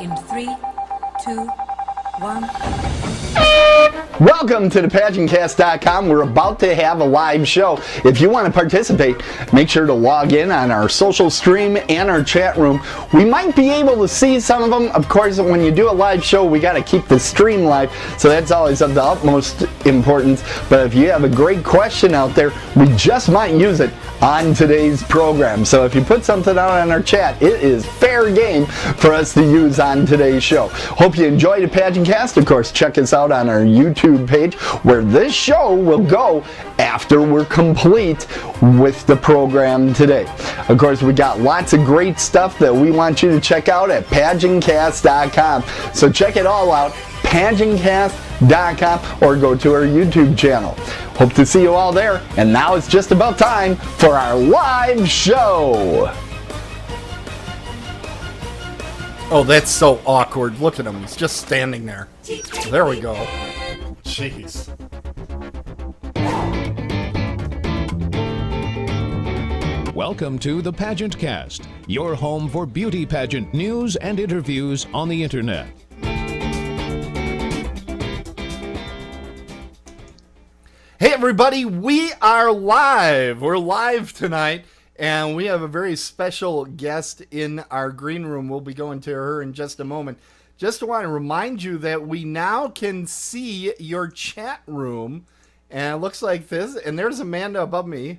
In 3, 2, 1. Welcome to the PageantCast.com. We're about to have a live show. If you want to participate, make sure to log in on our social stream and our chat room. We might be able to see some of them. Of course, when you do a live show, we got to keep the stream live, so that's always of the utmost importance. But if you have a great question out there, we just might use it on today's program. So if you put something out on our chat, it is fair game for us to use on today's show. Hope you enjoyed the PageantCast. Of course, check us out on our YouTube page, where this show will go after we're complete with the program today. Of course, we got lots of great stuff that we want you to check out at PageantCast.com. So check it all out, PageantCast.com, or go to our YouTube channel. Hope to see you all there. And now it's just about time for our live show. Oh, that's so awkward. Look at him. He's just standing there. There we go. Jeez. Welcome to the PageantCast, your home for beauty pageant news and interviews on the internet. Hey everybody, we are live. We're live tonight, and we have a very special guest in our green room. We'll be going to her in just a moment. Just want to remind you that we now can see your chat room, and it looks like this. And there's Amanda above me.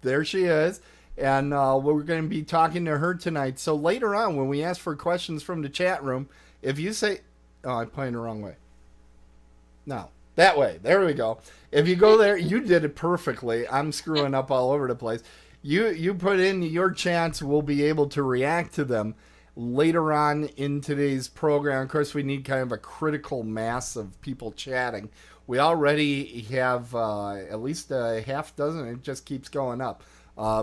There she is. And we're going to be talking to her tonight. So later on, when we ask for questions from the chat room, if you say, oh, I'm playing the wrong way. No. That way. There we go. If you go there, you did it perfectly. I'm screwing up all over the place. You put in your chats, we'll be able to react to them later on in today's program. Of course, we need kind of a critical mass of people chatting. We already have at least a half dozen. It just keeps going up.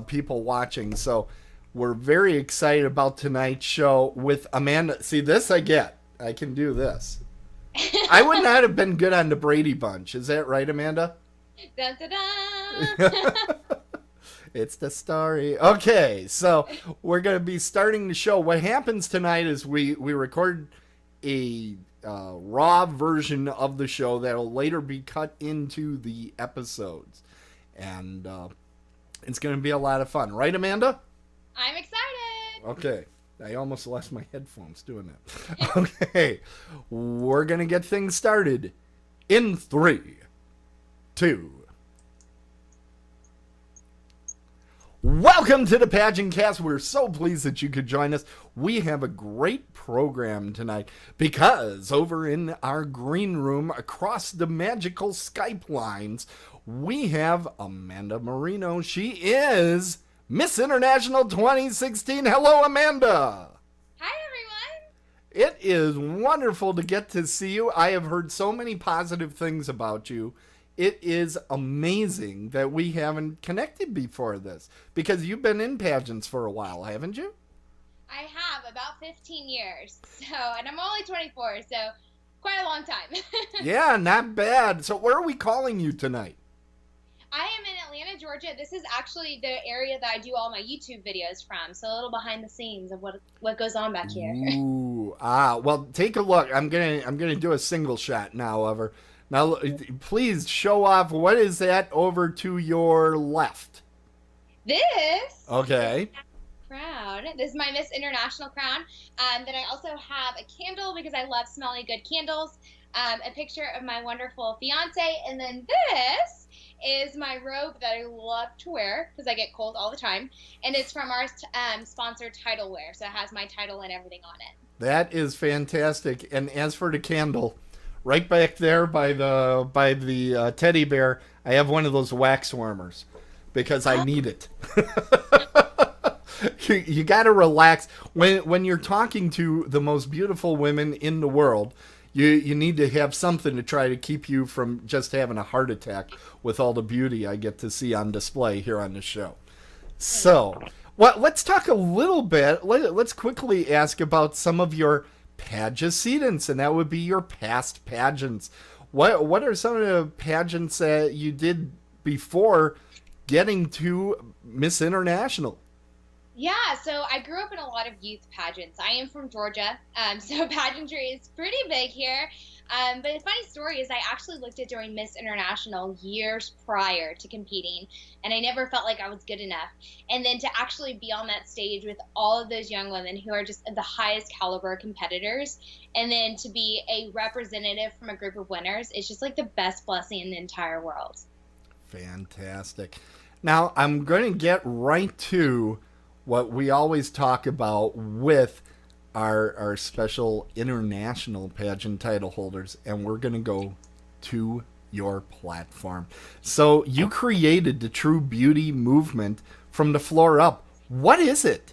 People watching. So we're very excited about tonight's show with Amanda. See, this I get. I can do this. I would not have been good on the Brady Bunch. Is that right, Amanda? Dun, dun, dun. It's the story. Okay, so we're going to be starting the show. What happens tonight is we record a raw version of the show that will later be cut into the episodes. And it's going to be a lot of fun. Right, Amanda? I'm excited. Okay. I almost lost my headphones doing that. Okay. We're going to get things started in 3, 2. Welcome to the PageantCast. We're so pleased that you could join us. We have a great program tonight because over in our green room across the magical Skype lines, we have Amanda Moreno. She is Miss International 2016. Hello, Amanda. Hi, everyone. It is wonderful to get to see you. I have heard so many positive things about you. It is amazing that we haven't connected before this, because you've been in pageants for a while, haven't you? I have about 15 years. And I'm only 24, so quite a long time. Yeah, not bad. So where are we calling you tonight? I am in Atlanta, Georgia. This is actually the area that I do all my YouTube videos from. So a little behind the scenes of what goes on back here. Ooh, well, take a look. I'm gonna do a single shot now of her. Now, please show off. What is that over to your left? This. Okay. Crown. This is my Miss International crown. Then I also have a candle because I love smelling good candles. A picture of my wonderful fiance, and then this is my robe that I love to wear because I get cold all the time, and it's from our sponsor Title Wear, so it has my title and everything on it. That is fantastic. And as for the candle, right back there by the teddy bear, I have one of those wax warmers because I need it. You got to relax when you're talking to the most beautiful women in the world. You need to have something to try to keep you from just having a heart attack with all the beauty I get to see on display here on the show. So, let's talk a little bit. Let's quickly ask about some of your pageantants, and that would be your past pageants. What are some of the pageants that you did before getting to Miss International? Yeah, so I grew up in a lot of youth pageants. I am from Georgia, so pageantry is pretty big here. But a funny story is I actually looked at doing Miss International years prior to competing, and I never felt like I was good enough. And then to actually be on that stage with all of those young women who are just the highest caliber competitors, and then to be a representative from a group of winners, it's just like the best blessing in the entire world. Fantastic. Now, I'm going to get right to what we always talk about with our special international pageant title holders, and we're going to go to your platform. So you created the True Beauty movement from the floor up. What is it?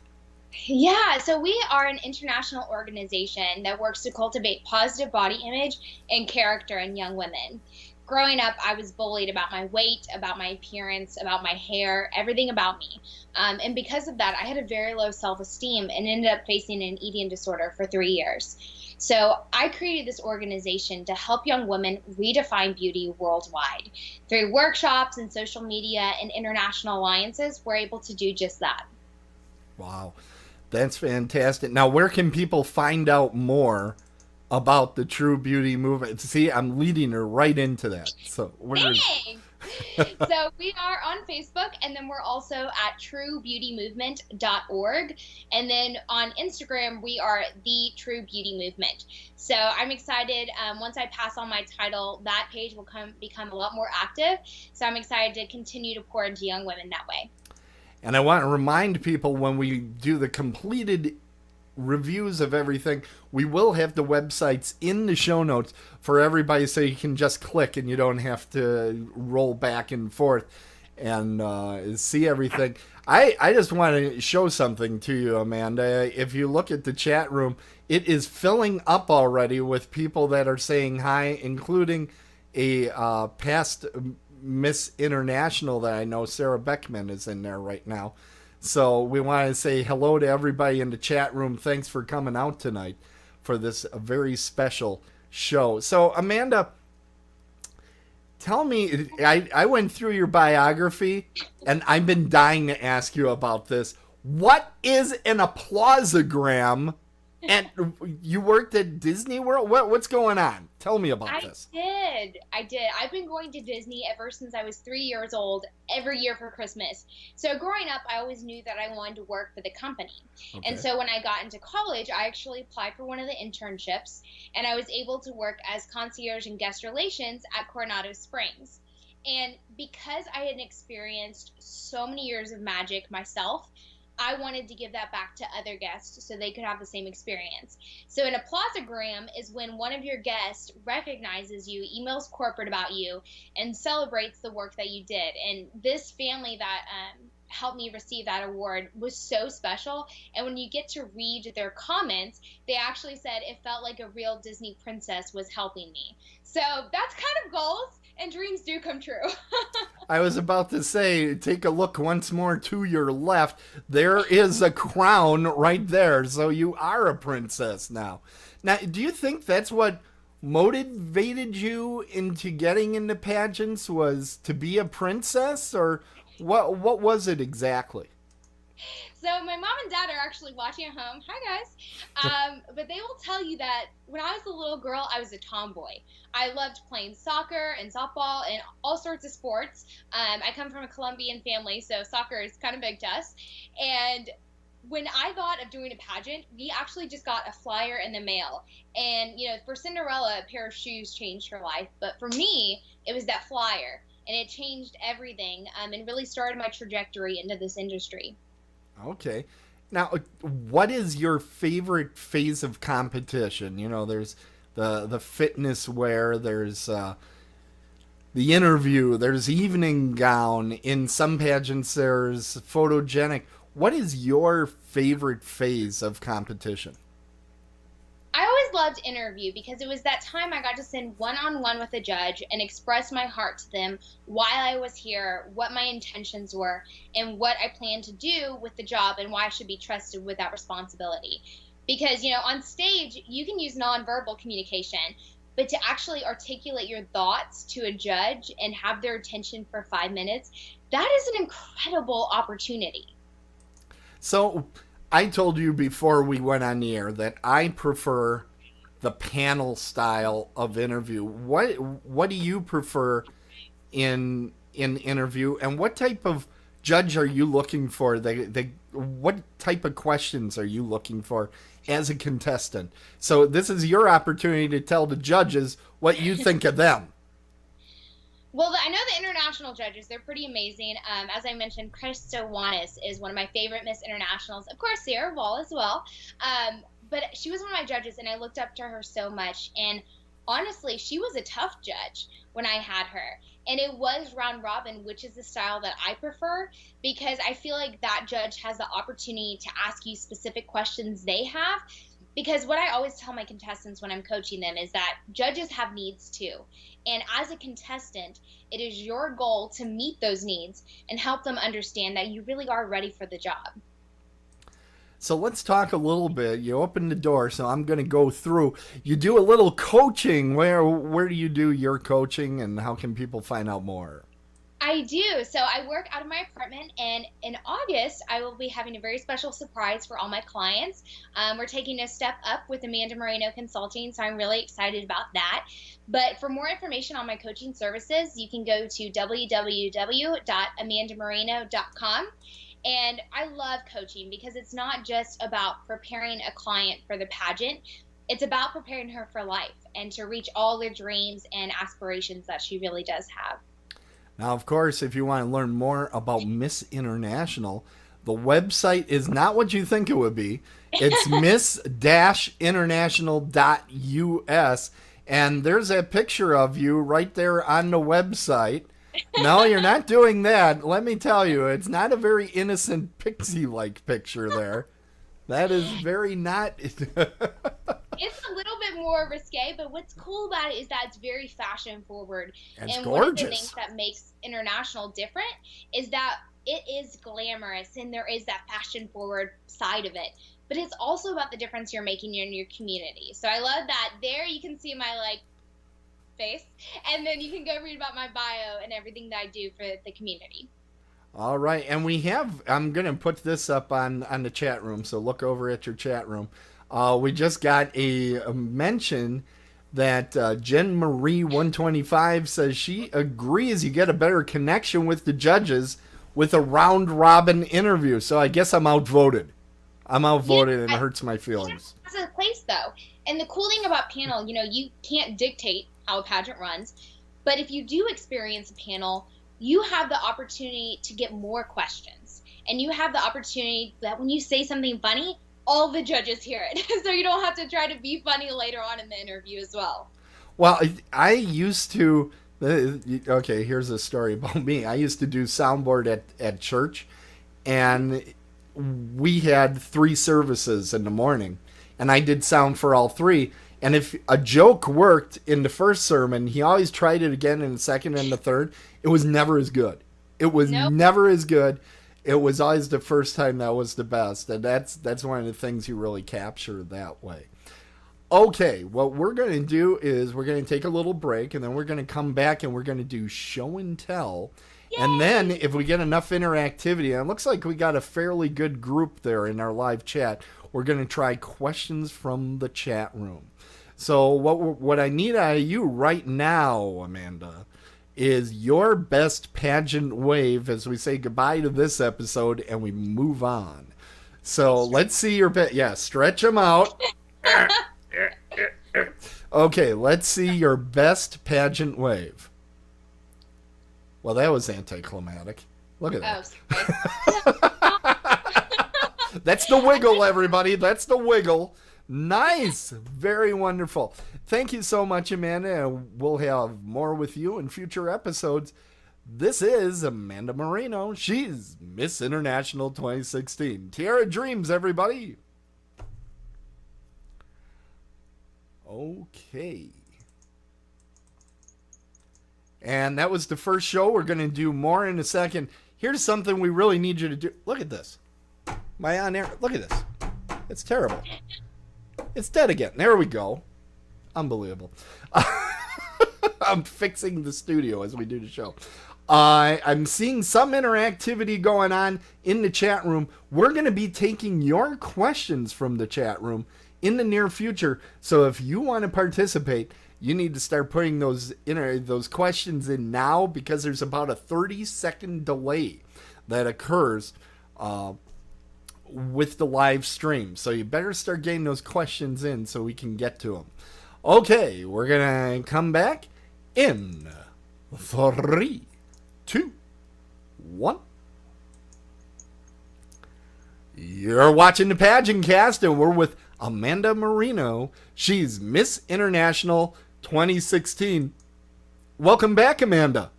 Yeah, so we are an international organization that works to cultivate positive body image and character in young women. Growing up, I was bullied about my weight, about my appearance, about my hair, everything about me. And because of that, I had a very low self-esteem and ended up facing an eating disorder for 3 years. So I created this organization to help young women redefine beauty worldwide. Through workshops and social media and international alliances, we're able to do just that. Wow, that's fantastic. Now, where can people find out more about the True Beauty movement? See, I'm leading her right into that. So Thanks. So we are on Facebook, and then we're also at truebeautymovement.org. And then on Instagram, we are the True Beauty Movement. So I'm excited. Once I pass on my title, that page will become a lot more active. So I'm excited to continue to pour into young women that way. And I want to remind people, when we do the completed reviews of everything, we will have the websites in the show notes for everybody, so you can just click and you don't have to roll back and forth and see everything. I just want to show something to you, Amanda. If you look at the chat room, it is filling up already with people that are saying hi, including a past Miss International that I know, Sarah Beckman, is in there right now. So we want to say hello to everybody in the chat room. Thanks for coming out tonight for this very special show. So, Amanda, tell me, I went through your biography, and I've been dying to ask you about this. What is an applausogram? And you worked at Disney World? What's going on? Tell me about this. I did. I've been going to Disney ever since I was 3 years old, every year for Christmas. So growing up, I always knew that I wanted to work for the company. Okay. And so when I got into college, I actually applied for one of the internships, and I was able to work as concierge and guest relations at Coronado Springs. And because I had experienced so many years of magic myself, I wanted to give that back to other guests so they could have the same experience. So an applausogram is when one of your guests recognizes you, emails corporate about you, and celebrates the work that you did. And this family that helped me receive that award was so special. And when you get to read their comments, they actually said it felt like a real Disney princess was helping me. So that's kind of goals, and dreams do come true. I was about to say, take a look once more to your left. There is a crown right there. So you are a princess now. Now, do you think that's what motivated you into getting into pageants, was to be a princess, or what was it exactly? So my mom and dad are actually watching at home. Hi, guys. But they will tell you that when I was a little girl, I was a tomboy. I loved playing soccer and softball and all sorts of sports. I come from a Colombian family, so soccer is kind of big to us. And when I thought of doing a pageant, we actually just got a flyer in the mail. And, you know, for Cinderella, a pair of shoes changed her life. But for me, it was that flyer. And it changed everything and really started my trajectory into this industry. Okay. Now, what is your favorite phase of competition? You know, there's the fitness wear, there's the interview, there's evening gown. In some pageants, there's photogenic. What is your favorite phase of competition? I always loved interview because it was that time I got to sit one-on-one with a judge and express my heart to them while I was here, what my intentions were, and what I planned to do with the job, and why I should be trusted with that responsibility. Because, you know, on stage, you can use nonverbal communication, but to actually articulate your thoughts to a judge and have their attention for 5 minutes, that is an incredible opportunity. So I told you before we went on the air that I prefer the panel style of interview. What do you prefer in interview, and what type of judge are you looking for? What type of questions are you looking for as a contestant? So this is your opportunity to tell the judges what you think of them. Well, I know the international judges, they're pretty amazing. As I mentioned, Krista Wanis is one of my favorite Miss Internationals. Of course, Sarah Wall as well. But she was one of my judges, and I looked up to her so much. And honestly, she was a tough judge when I had her. And it was round robin, which is the style that I prefer, because I feel like that judge has the opportunity to ask you specific questions they have. Because what I always tell my contestants when I'm coaching them is that judges have needs too. And as a contestant, it is your goal to meet those needs and help them understand that you really are ready for the job. So let's talk a little bit. You opened the door, so I'm going to go through. You do a little coaching. Where do you do your coaching, and how can people find out more? I do. So I work out of my apartment, and in August, I will be having a very special surprise for all my clients. We're taking a step up with Amanda Moreno Consulting, so I'm really excited about that. But for more information on my coaching services, you can go to www.amandamoreno.com. And I love coaching because it's not just about preparing a client for the pageant. It's about preparing her for life and to reach all the dreams and aspirations that she really does have. Now, of course, if you want to learn more about Miss International, the website is not what you think it would be. It's miss-international.us, and there's a picture of you right there on the website. No, you're not doing that. Let me tell you, it's not a very innocent pixie-like picture there. That is very not... It's a little bit more risque, but what's cool about it is that it's very fashion forward. It's and gorgeous. One of the things that makes International different is that it is glamorous and there is that fashion forward side of it. But it's also about the difference you're making in your community. So I love that. There you can see my face, and then you can go read about my bio and everything that I do for the community. All right, and I'm going to put this up on the chat room, so look over at your chat room. We just got a mention that Jen Marie 125 says she agrees you get a better connection with the judges with a round robin interview. So I guess I'm outvoted. And it hurts my feelings. That's a place though. And the cool thing about panel, you can't dictate how a pageant runs, but if you do experience a panel, you have the opportunity to get more questions. And you have the opportunity that when you say something funny, all the judges hear it. So you don't have to try to be funny later on in the interview as well. Well, I used to, okay, here's a story about me. I used to do soundboard at church, and we had 3 services in the morning, and I did sound for all 3. And if a joke worked in the first sermon, he always tried it again in the second and the third. It was never as good. Never as good. It was always the first time that was the best. And that's one of the things you really capture that way. Okay, what we're going to do is we're going to take a little break, and then we're going to come back and we're going to do show and tell. Yay! And then if we get enough interactivity, and it looks like we got a fairly good group there in our live chat, we're going to try questions from the chat room. So what I need out of you right now, Amanda, is your best pageant wave as we say goodbye to this episode and we move on. So let's see your best. Yeah, stretch them out. Okay, let's see your best pageant wave. Well, that was anticlimactic. Look at that. That's the wiggle, everybody. That's the wiggle. Nice. Very wonderful. Thank you so much, Amanda. And we'll have more with you in future episodes. This is Amanda Moreno. She's Miss International 2016. Tiara Dreams, everybody. Okay. And that was the first show. We're going to do more in a second. Here's something we really need you to do. Look at this. Am I on air? Look at this. It's terrible. It's dead again. There we go. Unbelievable. I'm fixing the studio as we do the show. I'm seeing some interactivity going on in the chat room. We're going to be taking your questions from the chat room in the near future. So if you want to participate, you need to start putting those questions in now, because there's about a 30-second delay that occurs with the live stream. So you better start getting those questions in so we can get to them. Okay, we're going to come back in 3, 2, 1. You're watching the PageantCast, and we're with Amanda Moreno. She's Miss International 2016. Welcome back, Amanda.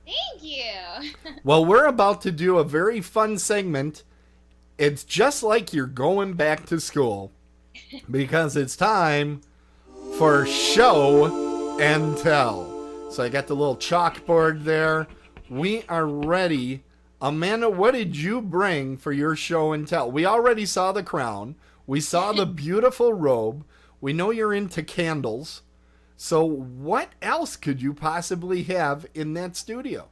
Thank you. Well, we're about to do a very fun segment. It's just like you're going back to school, because it's time for show and tell. So I got the little chalkboard there. We are ready. Amanda, what did you bring for your show and tell? We already saw the crown. We saw the beautiful robe. We know you're into candles. So what else could you possibly have in that studio?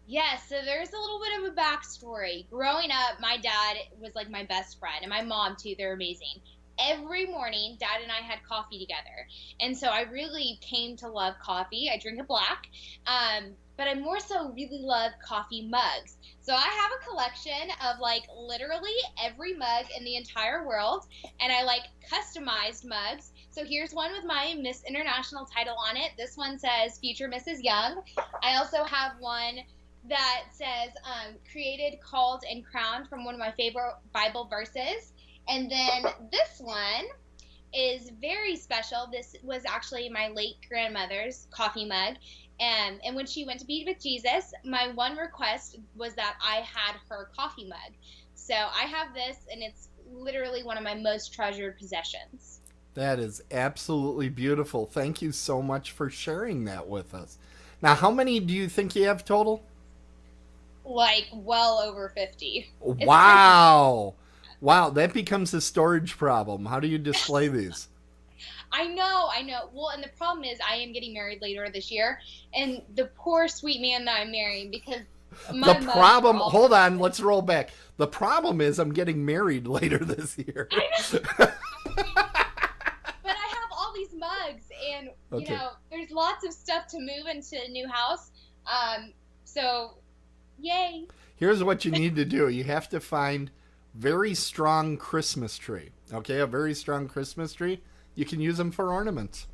Yeah, so there's a little bit of a backstory. Growing up, my dad was like my best friend, and my mom too. They're amazing. Every morning, Dad and I had coffee together. And so I really came to love coffee. I drink it black, but I more so really love coffee mugs. So I have a collection of like literally every mug in the entire world, and I like customized mugs. So here's one with my Miss International title on it. This one says Future Mrs. Young. I also have one that says created, called, and crowned from one of my favorite Bible verses. And then this one is very special. This was actually my late grandmother's coffee mug. And when she went to be with Jesus, my one request was that I had her coffee mug. So I have this, and it's literally one of my most treasured possessions. That is absolutely beautiful. Thank you so much for sharing that with us. Now, how many do you think you have total? Like well over 50. Wow. Wow, that becomes a storage problem. How do you display these? I know. Well, and the problem is I am getting married later this year, and the poor sweet man that I'm marrying, because my the problem, hold on, let's roll back. The problem is I'm getting married later this year. But I have all these mugs, and you know, there's lots of stuff to move into a new house. So yay. Here's what you need to do. You have to find very strong Christmas tree. Okay, a very strong Christmas tree. You can use them for ornaments.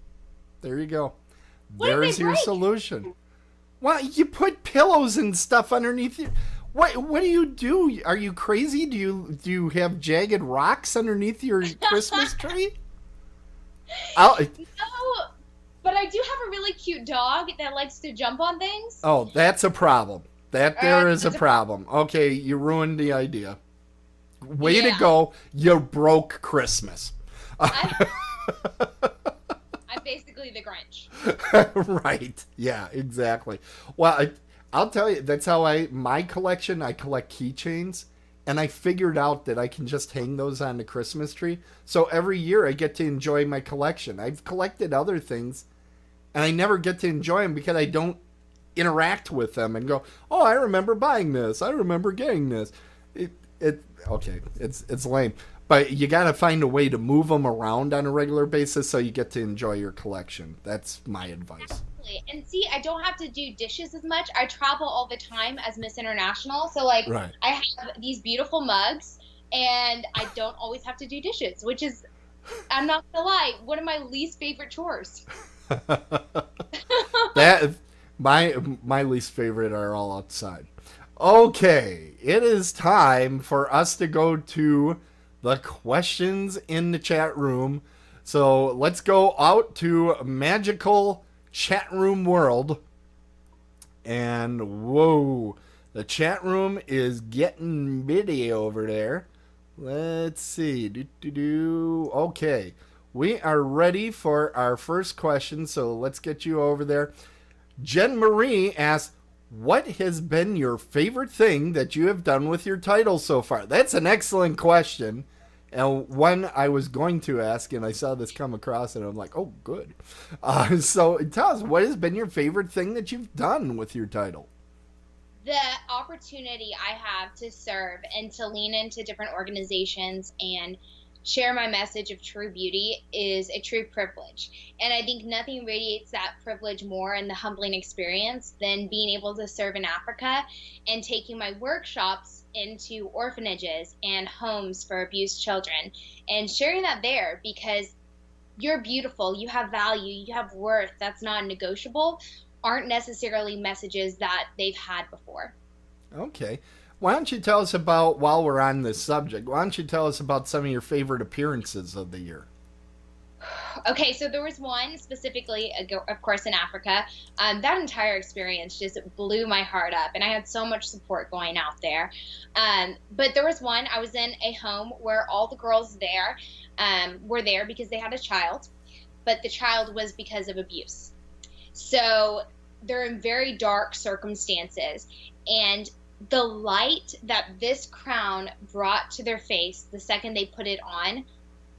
There you go. There's your solution. Well, you put pillows and stuff underneath you. What do you do? Are you crazy? Do you have jagged rocks underneath your Christmas tree? No, but I do have a really cute dog that likes to jump on things. Oh, that's a problem. There is a problem. Okay, you ruined the idea. Way to go. You broke Christmas. I'm basically the Grinch. Right. Yeah, exactly. Well, I'll tell you, that's how I collect keychains, and I figured out that I can just hang those on the Christmas tree. So every year I get to enjoy my collection. I've collected other things, and I never get to enjoy them because I don't interact with them and go, oh, I remember buying this. I remember getting this. It's lame. But you got to find a way to move them around on a regular basis so you get to enjoy your collection. That's my advice. Absolutely. And see, I don't have to do dishes as much. I travel all the time as Miss International. So, like, right. I have these beautiful mugs, and I don't always have to do dishes, which is, I'm not going to lie, one of my least favorite chores. My least favorite are all outside. Okay, it is time for us to go to the questions in the chat room. So let's go out to magical chat room world. And whoa, the chat room is getting busy over there. Let's see. Okay, we are ready for our first question. So let's get you over there. Jen Marie asks, what has been your favorite thing that you have done with your title so far? That's an excellent question, and one I was going to ask, and I saw this come across, and I'm like, oh, good. So tell us, what has been your favorite thing that you've done with your title? the opportunity I have to serve and to lean into different organizations and share my message of true beauty is a true privilege. And I think nothing radiates that privilege more in the humbling experience than being able to serve in Africa and taking my workshops into orphanages and homes for abused children and sharing that there, because you're beautiful, you have value, you have worth, that's not negotiable, aren't necessarily messages that they've had before. Okay. Why don't you tell us about, while we're on this subject, why don't you tell us about some of your favorite appearances of the year? Okay, so there was one specifically, of course, in Africa. That entire experience just blew my heart up, and I had so much support going out there. But there was one, I was in a home where all the girls there were there because they had a child, but the child was because of abuse. So they're in very dark circumstances, and the light that this crown brought to their face the second they put it on,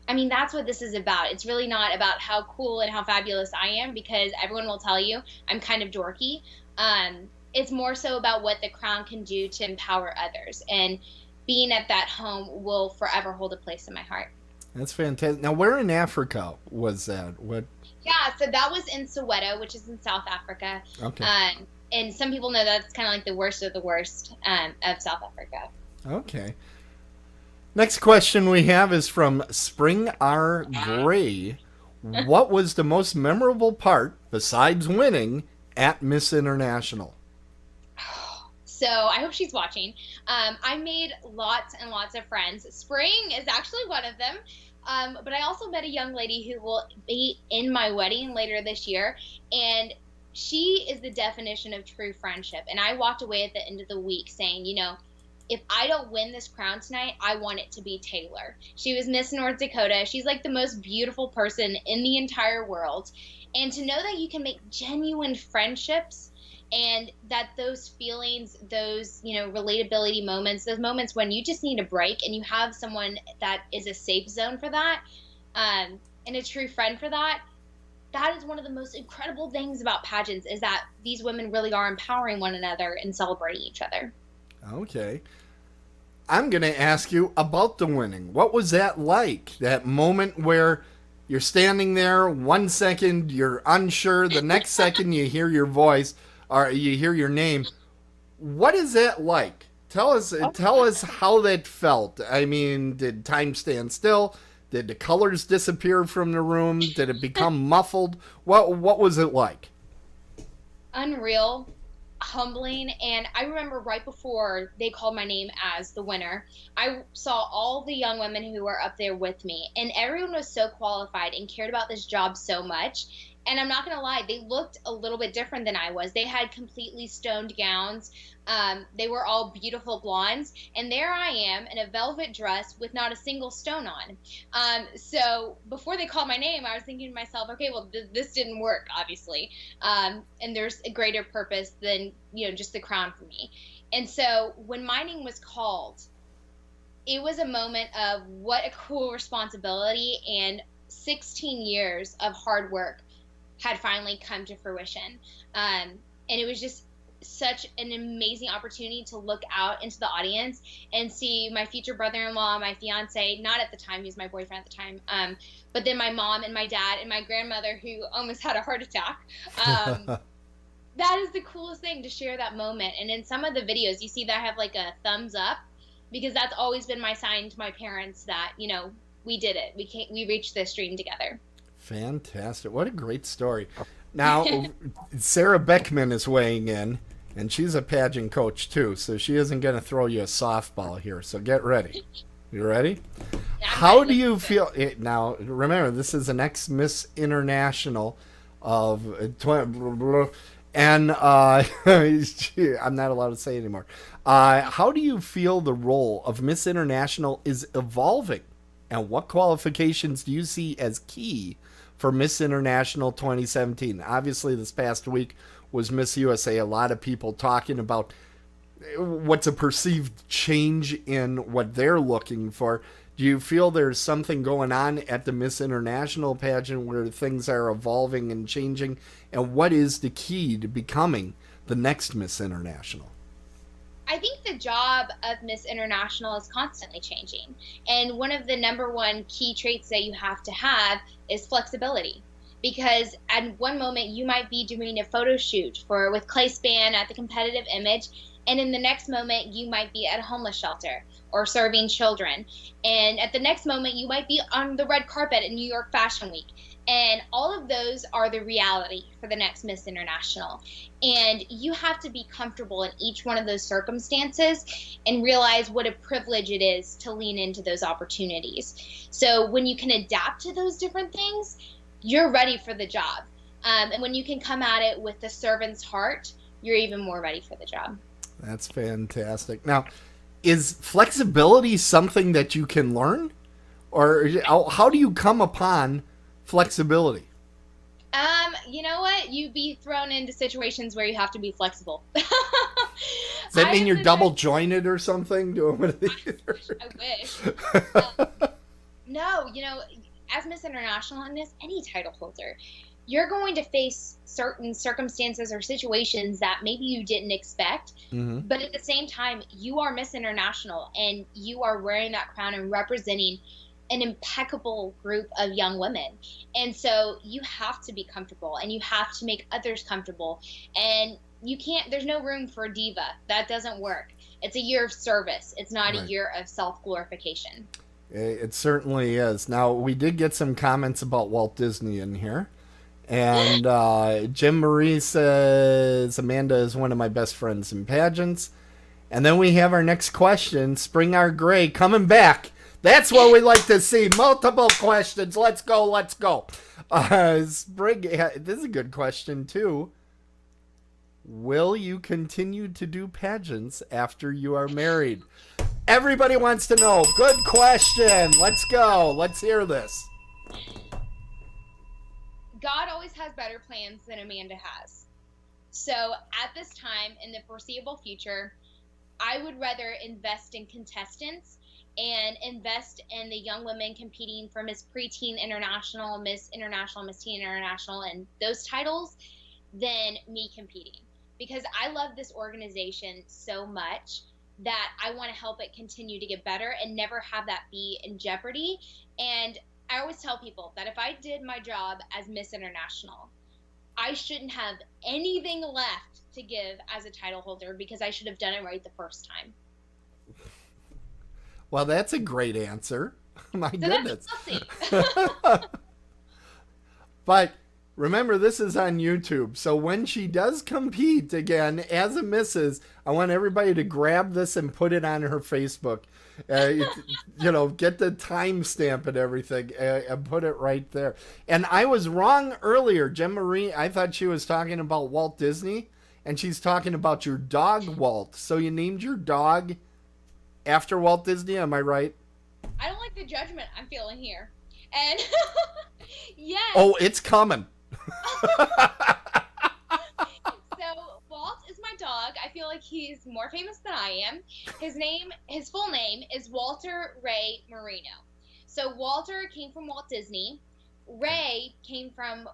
I mean, that's what this is about. It's really not about how cool and how fabulous I am, because everyone will tell you I'm kind of dorky. It's more so about what the crown can do to empower others, and being at that home will forever hold a place in my heart. That's fantastic. Now, where in Africa was that? What? Yeah, so that was in Soweto, which is in South Africa. Okay. And some people know that's kind of like the worst of the worst of South Africa. Okay. Next question we have is from Spring R. Gray. What was the most memorable part, besides winning, at Miss International? So I hope she's watching. I made lots and lots of friends. Spring is actually one of them. But I also met a young lady who will be in my wedding later this year. And she is the definition of true friendship. And I walked away at the end of the week saying, you know, if I don't win this crown tonight, I want it to be Taylor. She was Miss North Dakota. She's like the most beautiful person in the entire world. And to know that you can make genuine friendships, and that those feelings, those, you know, relatability moments, those moments when you just need a break and you have someone that is a safe zone for that, and a true friend for that, that is one of the most incredible things about pageants, is that these women really are empowering one another and celebrating each other. Okay. I'm going to ask you about the winning. What was that like? That moment where you're standing there, 1 second you're unsure, the next second you hear your voice, or you hear your name. What is that like? Tell us how that felt. I mean, did time stand still? Did the colors disappear from the room? Did it become muffled? What was it like? Unreal, humbling, and I remember right before they called my name as the winner, I saw all the young women who were up there with me, and everyone was so qualified and cared about this job so much. And I'm not going to lie, they looked a little bit different than I was. They had completely stoned gowns. They were all beautiful blondes. And there I am in a velvet dress with not a single stone on. So before they called my name, I was thinking to myself, okay, well, this didn't work, obviously. And there's a greater purpose than, you know, just the crown for me. And so when my name was called, it was a moment of what a cool responsibility, and 16 years of hard work had finally come to fruition. And it was just such an amazing opportunity to look out into the audience and see my future brother-in-law, my fiance, not at the time, he was my boyfriend at the time, but then my mom and my dad and my grandmother, who almost had a heart attack. That is the coolest thing, to share that moment. And in some of the videos, you see that I have like a thumbs up, because that's always been my sign to my parents that, you know, we did it. We reached this dream together. Fantastic. What a great story. Now, Sarah Beckman is weighing in, and she's a pageant coach too, so she isn't going to throw you a softball here, so get ready. You ready? How do you feel? Now, remember, this is an ex-Miss International of... and I'm not allowed to say anymore. How do you feel the role of Miss International is evolving, and what qualifications do you see as key for Miss International 2017? Obviously, this past week was Miss USA. A lot of people talking about what's a perceived change in what they're looking for. Do you feel there's something going on at the Miss International pageant where things are evolving and changing? And what is the key to becoming the next Miss International? I think the job of Miss International is constantly changing. And one of the number one key traits that you have to have is flexibility. Because at one moment you might be doing a photo shoot with Clay Span at the Competitive Image, and in the next moment you might be at a homeless shelter or serving children. And at the next moment you might be on the red carpet in New York Fashion Week. And all of those are the reality for the next Miss International. And you have to be comfortable in each one of those circumstances and realize what a privilege it is to lean into those opportunities. So when you can adapt to those different things, you're ready for the job. And when you can come at it with the servant's heart, you're even more ready for the job. That's fantastic. Now, is flexibility something that you can learn? Or how do you come upon flexibility? You know what? You'd be thrown into situations where you have to be flexible. Does that mean you're double jointed or something? Doing one of these? I wish. No, as Miss International and as any title holder, you're going to face certain circumstances or situations that maybe you didn't expect. Mm-hmm. But at the same time, you are Miss International and you are wearing that crown and representing an impeccable group of young women. And so you have to be comfortable and you have to make others comfortable. And there's no room for a diva. That doesn't work. It's a year of service. It's not a year of self-glorification. It certainly is. Now, we did get some comments about Walt Disney in here. And Jim Marie says, Amanda is one of my best friends in pageants. And then we have our next question, Spring R. Gray coming back. That's what we like to see. Multiple questions. Let's go. Spring, this is a good question, too. Will you continue to do pageants after you are married? Everybody wants to know. Good question. Let's go. Let's hear this. God always has better plans than Amanda has. So at this time, in the foreseeable future, I would rather invest in contestants and invest in the young women competing for Miss Preteen International, Miss International, Miss Teen International, and those titles than me competing. Because I love this organization so much that I want to help it continue to get better and never have that be in jeopardy. And I always tell people that if I did my job as Miss International, I shouldn't have anything left to give as a title holder because I should have done it right the first time. Well, that's a great answer. My goodness. But remember, this is on YouTube. So when she does compete again as a Mrs., I want everybody to grab this and put it on her Facebook. Get the timestamp and everything and put it right there. And I was wrong earlier. Jen Marie, I thought she was talking about Walt Disney, and she's talking about your dog, Walt. So you named your dog after Walt Disney, am I right? I don't like the judgment I'm feeling here. And yes. Oh, it's coming. So Walt is my dog. I feel like he's more famous than I am. His full name is Walter Ray Moreno. So Walter came from Walt Disney. Ray came from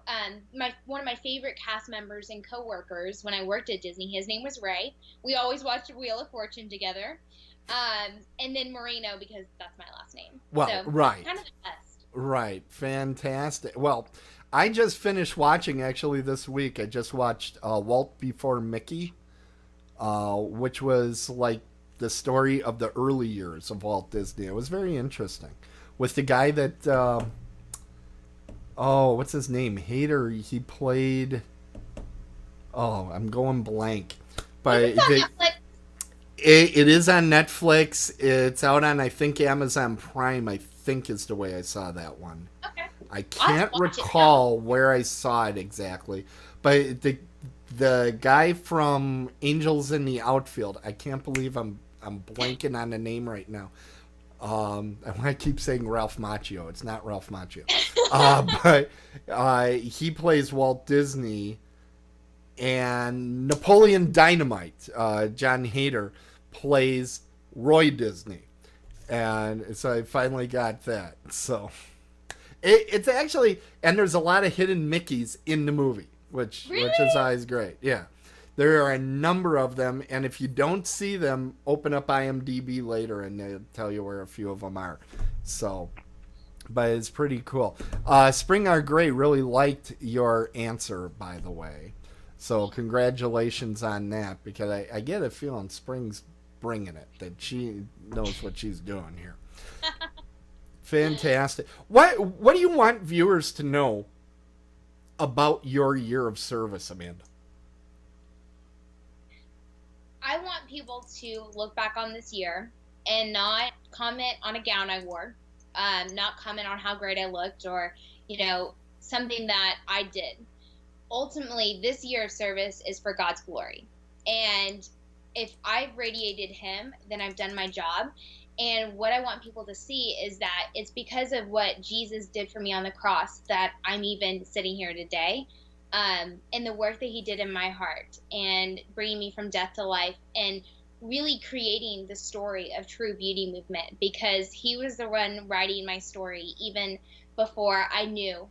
one of my favorite cast members and coworkers when I worked at Disney. His name was Ray. We always watched Wheel of Fortune together. And then Moreno because that's my last name. Well, so, right. Kind of the best. Right. Fantastic. Well, I just finished watching, actually, this week. I just watched Walt Before Mickey, which was like the story of the early years of Walt Disney. It was very interesting. With the guy that, what's his name? Hader. He played, I'm going blank. But it is on Netflix. It's out on, I think, Amazon Prime, I think is the way I saw that one. Okay. I can't recall where I saw it exactly, but the guy from Angels in the Outfield, I can't believe I'm blanking on the name right now. I keep saying Ralph Macchio. It's not Ralph Macchio. But he plays Walt Disney, and Napoleon Dynamite, John Hader, plays Roy Disney. And so I finally got that. So it's actually, and there's a lot of hidden Mickeys in the movie, which is always great. Yeah. There are a number of them, and if you don't see them, open up IMDb later and they'll tell you where a few of them are. So, but it's pretty cool. Spring R. Gray really liked your answer, by the way. So congratulations on that, because I get a feeling Spring's bringing it, that she knows what she's doing here. Fantastic. What do you want viewers to know about your year of service, Amanda? I want people to look back on this year and not comment on a gown I wore, not comment on how great I looked, or, something that I did. Ultimately, this year of service is for God's glory. And if I've radiated him, then I've done my job. And what I want people to see is that it's because of what Jesus did for me on the cross that I'm even sitting here today, and the work that he did in my heart and bringing me from death to life and really creating the story of true beauty movement, because he was the one writing my story even before I knew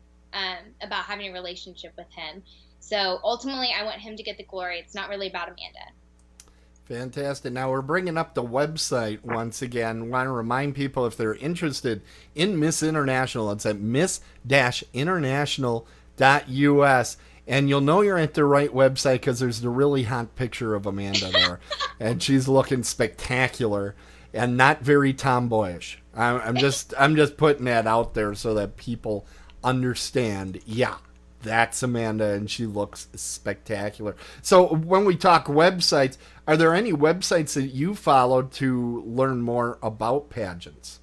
about having a relationship with him. So ultimately, I want him to get the glory. It's not really about Amanda. Fantastic. Now we're bringing up the website once again. Want to remind people, if they're interested in Miss International, it's at miss-international.us. And you'll know you're at the right website because there's the really hot picture of Amanda there. And she's looking spectacular and not very tomboyish. I'm just putting that out there so that people understand, yeah, that's Amanda, and she looks spectacular. So when we talk websites, are there any websites that you followed to learn more about pageants?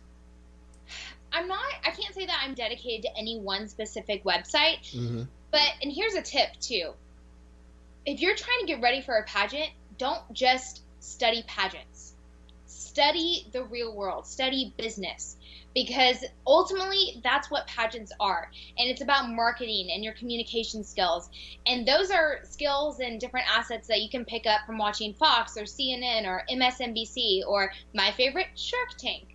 I can't say that I'm dedicated to any one specific website, and here's a tip too. If you're trying to get ready for a pageant, don't just study pageants. Study the real world, study business, because ultimately that's what pageants are. And it's about marketing and your communication skills. And those are skills and different assets that you can pick up from watching Fox or CNN or MSNBC or my favorite, Shark Tank.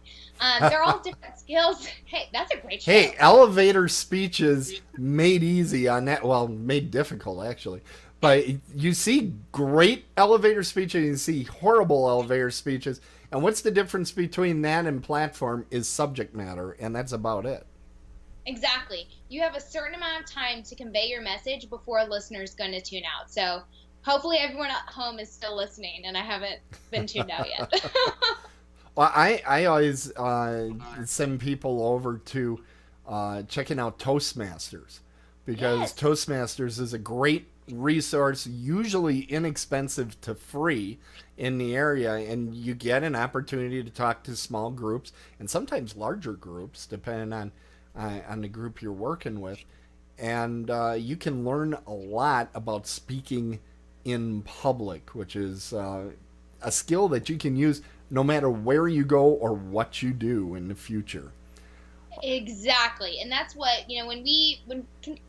They're all different skills. Hey, that's a great show. Hey, elevator speeches made easy on that. Well, made difficult, actually. But you see great elevator speeches and you see horrible elevator speeches. And what's the difference between that and platform is subject matter, and that's about it. Exactly. You have a certain amount of time to convey your message before a listener's going to tune out. So hopefully everyone at home is still listening, and I haven't been tuned out yet. Well, I always send people over to checking out Toastmasters, because Yes. Toastmasters is a great resource, usually inexpensive to free in the area, and you get an opportunity to talk to small groups and sometimes larger groups, depending on the group you're working with, and you can learn a lot about speaking in public, which is a skill that you can use no matter where you go or what you do in the future. Exactly. And that's what, when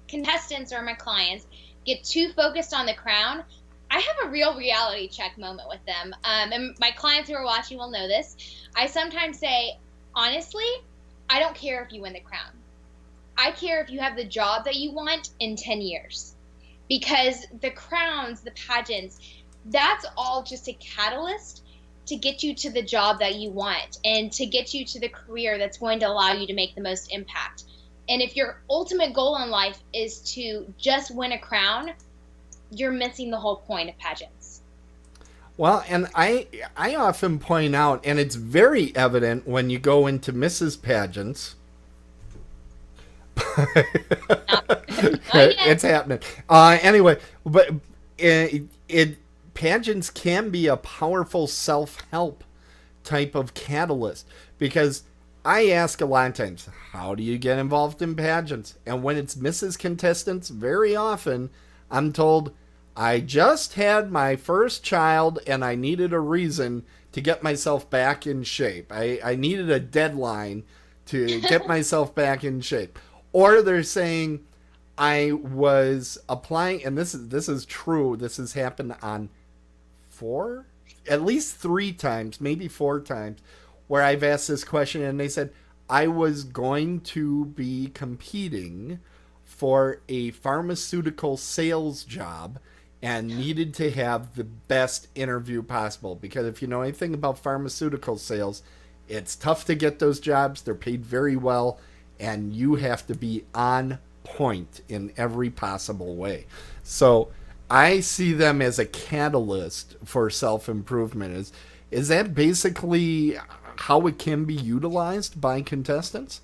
contestants or my clients get too focused on the crown, I have a real reality check moment with them. And my clients who are watching will know this. I sometimes say, honestly, I don't care if you win the crown. I care if you have the job that you want in 10 years. Because the crowns, the pageants, that's all just a catalyst to get you to the job that you want and to get you to the career that's going to allow you to make the most impact. And if your ultimate goal in life is to just win a crown, you're missing the whole point of pageants. Well, and I often point out, and it's very evident when you go into Mrs. Pageants. It's happening. Anyway, but pageants can be a powerful self-help type of catalyst, because I ask a lot of times, how do you get involved in pageants? And when it's Mrs. Contestants, very often I'm told, I just had my first child and I needed a reason to get myself back in shape. I needed a deadline to get myself back in shape. Or they're saying, I was applying, and this is true, this has happened on at least 3 times, maybe 4 times, where I've asked this question and they said, I was going to be competing for a pharmaceutical sales job and needed to have the best interview possible. Because if you know anything about pharmaceutical sales, it's tough to get those jobs. They're paid very well, and you have to be on point in every possible way. So I see them as a catalyst for self-improvement. Is that basically how it can be utilized by contestants?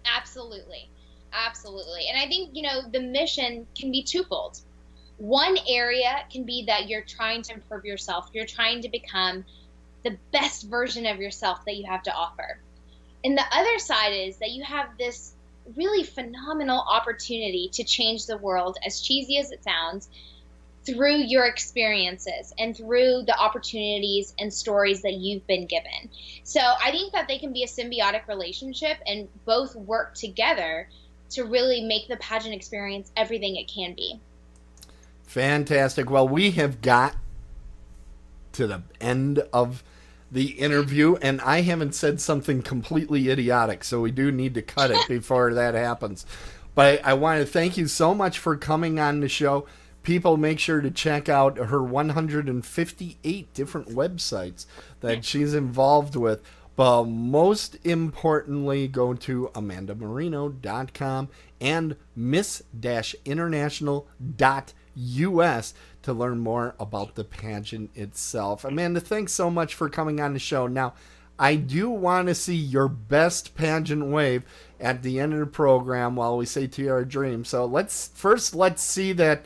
Absolutely. Absolutely. And I think, the mission can be twofold. One area can be that you're trying to improve yourself. You're trying to become the best version of yourself that you have to offer. And the other side is that you have this really phenomenal opportunity to change the world, as cheesy as it sounds, through your experiences and through the opportunities and stories that you've been given. So I think that they can be a symbiotic relationship and both work together to really make the pageant experience everything it can be. Fantastic. Well, we have got to the end of the interview, and I haven't said something completely idiotic, so we do need to cut it before that happens. But I want to thank you so much for coming on the show. People, make sure to check out her 158 different websites that she's involved with. But most importantly, go to amandamoreno.com and miss-international.us to learn more about the pageant itself. Amanda, thanks so much for coming on the show. Now, I do want to see your best pageant wave at the end of the program while we say Tiara Dream. So let's see that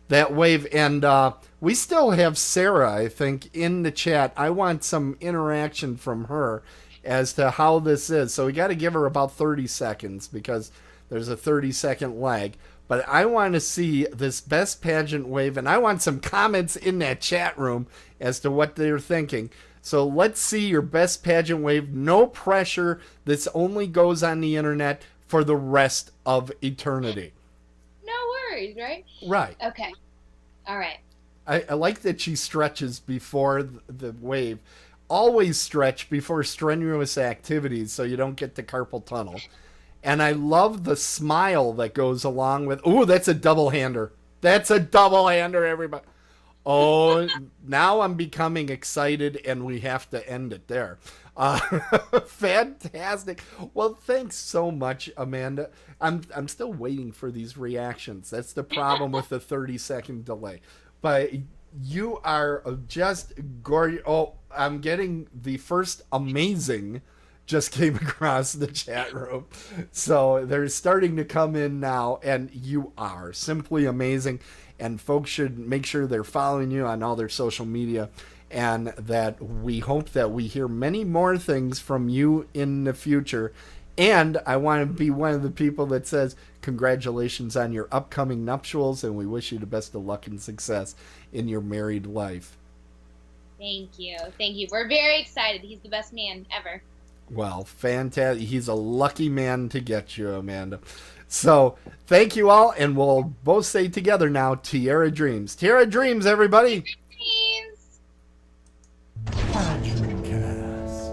wave. And we still have Sarah, I think, in the chat. I want some interaction from her as to how this is. So we got to give her about 30 seconds because there's a 30-second lag. But I want to see this best pageant wave, and I want some comments in that chat room as to what they're thinking. So let's see your best pageant wave. No pressure. This only goes on the internet for the rest of eternity. No worries, right? Right. Okay. All right. I like that she stretches before the wave. Always stretch before strenuous activities so you don't get the carpal tunnel. And I love the smile that goes along with... Ooh, that's a double-hander. That's a double-hander, everybody. Oh, now I'm becoming excited, and we have to end it there. Fantastic. Well, thanks so much, Amanda. I'm still waiting for these reactions. That's the problem with the 30-second delay. But you are just gorgeous. Oh, I'm getting the first amazing just came across the chat room. So they're starting to come in now, and you are simply amazing. And folks should make sure they're following you on all their social media, and that we hope that we hear many more things from you in the future. And I want to be one of the people that says congratulations on your upcoming nuptials, and we wish you the best of luck and success in your married life. Thank you. Thank you. We're very excited. He's the best man ever. Well, fantastic. He's a lucky man to get you, Amanda. So, thank you all, and we'll both say together now, Tiara Dreams. Tiara Dreams, everybody! Dreams! PageantCast.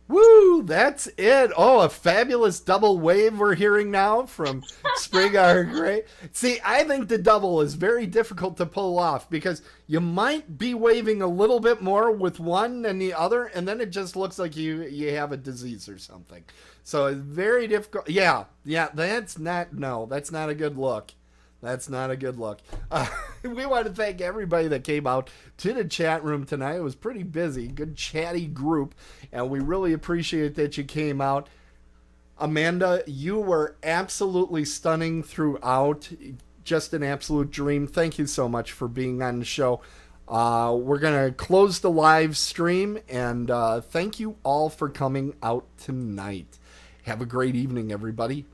Woo! That's it. Oh, a fabulous double wave we're hearing now from Springer Gray. See, I think the double is very difficult to pull off because you might be waving a little bit more with one than the other, and then it just looks like you have a disease or something. So it's very difficult. Yeah, that's not a good look. That's not a good look. We want to thank everybody that came out to the chat room tonight. It was pretty busy, good chatty group, and we really appreciate that you came out. Amanda, you were absolutely stunning throughout. Just an absolute dream. Thank you so much for being on the show. We're going to close the live stream, and thank you all for coming out tonight. Have a great evening, everybody.